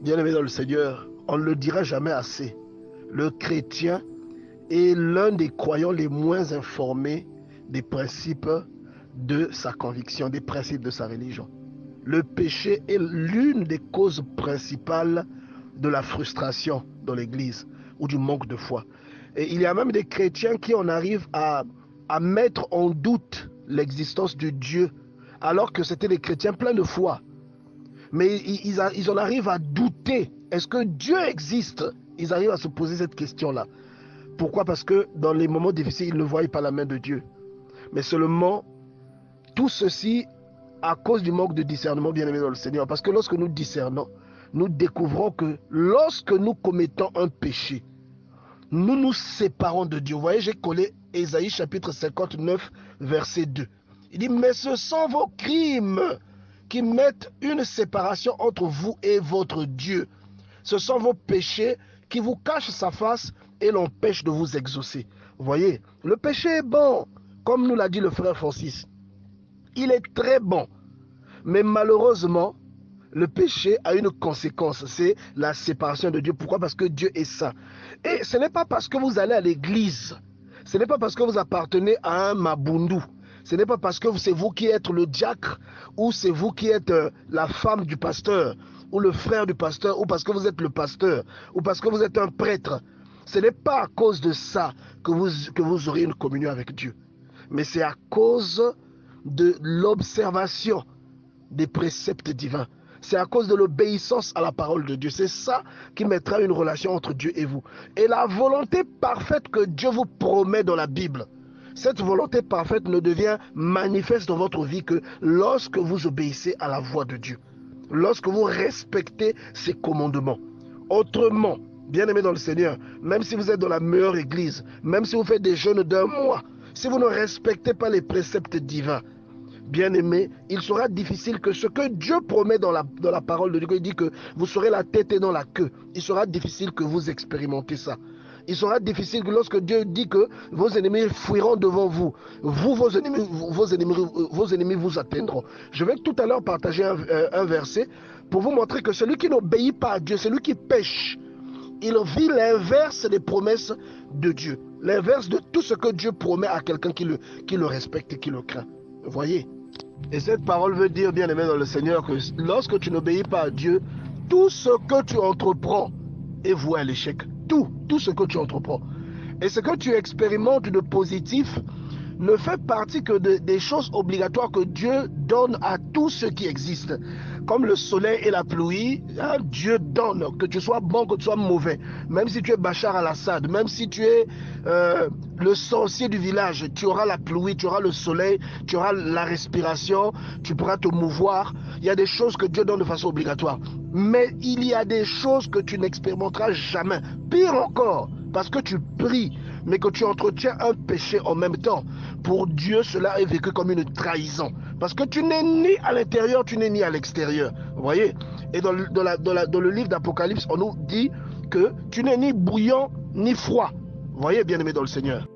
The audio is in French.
Bien-aimé dans le Seigneur, on ne le dira jamais assez. Le chrétien est l'un des croyants les moins informés des principes de sa conviction, des principes de sa religion. Le péché est l'une des causes principales de la frustration dans l'Église ou du manque de foi. Et il y a même des chrétiens qui en arrivent à mettre en doute l'existence de Dieu, alors que c'était des chrétiens pleins de foi. Mais ils en arrivent à douter. Est-ce que Dieu existe? Ils arrivent à se poser cette question-là. Pourquoi? Parce que dans les moments difficiles, ils ne voient pas la main de Dieu. Mais seulement, tout ceci à cause du manque de discernement, bien-aimé dans le Seigneur. Parce que lorsque nous discernons, nous découvrons que lorsque nous commettons un péché, nous nous séparons de Dieu. Vous voyez, j'ai collé Ésaïe chapitre 59, verset 2. Il dit, mais ce sont vos crimes qui mettent une séparation entre vous et votre Dieu. Ce sont vos péchés qui vous cachent sa face et l'empêchent de vous exaucer. Vous voyez, le péché est bon, comme nous l'a dit le frère Francis. Il est très bon. Mais malheureusement, le péché a une conséquence, c'est la séparation de Dieu. Pourquoi? Parce que Dieu est saint. Et ce n'est pas parce que vous allez à l'église, ce n'est pas parce que vous appartenez à un mabundu, ce n'est pas parce que c'est vous qui êtes le diacre, ou c'est vous qui êtes la femme du pasteur, ou le frère du pasteur, ou parce que vous êtes le pasteur, ou parce que vous êtes un prêtre. Ce n'est pas à cause de ça que vous aurez une communion avec Dieu. Mais c'est à cause de l'observation des préceptes divins. C'est à cause de l'obéissance à la parole de Dieu. C'est ça qui mettra une relation entre Dieu et vous. Et la volonté parfaite que Dieu vous promet dans la Bible, cette volonté parfaite ne devient manifeste dans votre vie que lorsque vous obéissez à la voix de Dieu. Lorsque vous respectez ses commandements. Autrement, bien-aimé dans le Seigneur, même si vous êtes dans la meilleure église, même si vous faites des jeûnes d'un mois, si vous ne respectez pas les préceptes divins, bien-aimé, il sera difficile que ce que Dieu promet dans la parole de Dieu, il dit que vous serez la tête et non la queue, il sera difficile que vous expérimentez ça. Il sera difficile que lorsque Dieu dit que vos ennemis fuiront devant vous, vos ennemis vous atteindront. Je vais tout à l'heure partager un verset pour vous montrer que celui qui n'obéit pas à Dieu, celui qui pêche, il vit l'inverse des promesses de Dieu. L'inverse de tout ce que Dieu promet à quelqu'un qui le respecte et qui le craint. Vous voyez? Et cette parole veut dire, bien-aimé dans le Seigneur, que lorsque tu n'obéis pas à Dieu, tout ce que tu entreprends est voué à l'échec. Tout ce que tu entreprends. Et ce que tu expérimentes de positif ne fait partie que des choses obligatoires que Dieu donne à tous ceux qui existent. Comme le soleil et la pluie, hein, Dieu donne, que tu sois bon, que tu sois mauvais. Même si tu es Bachar al-Assad, même si tu es le sorcier du village, tu auras la pluie, tu auras le soleil, tu auras la respiration, tu pourras te mouvoir. Il y a des choses que Dieu donne de façon obligatoire. Mais il y a des choses que tu n'expérimenteras jamais. Pire encore, parce que tu pries, mais que tu entretiens un péché en même temps. Pour Dieu, cela est vécu comme une trahison. Parce que tu n'es ni à l'intérieur, tu n'es ni à l'extérieur. Vous voyez? Et dans le livre d'Apocalypse, on nous dit que tu n'es ni bouillant, ni froid. Vous voyez, bien-aimé dans le Seigneur?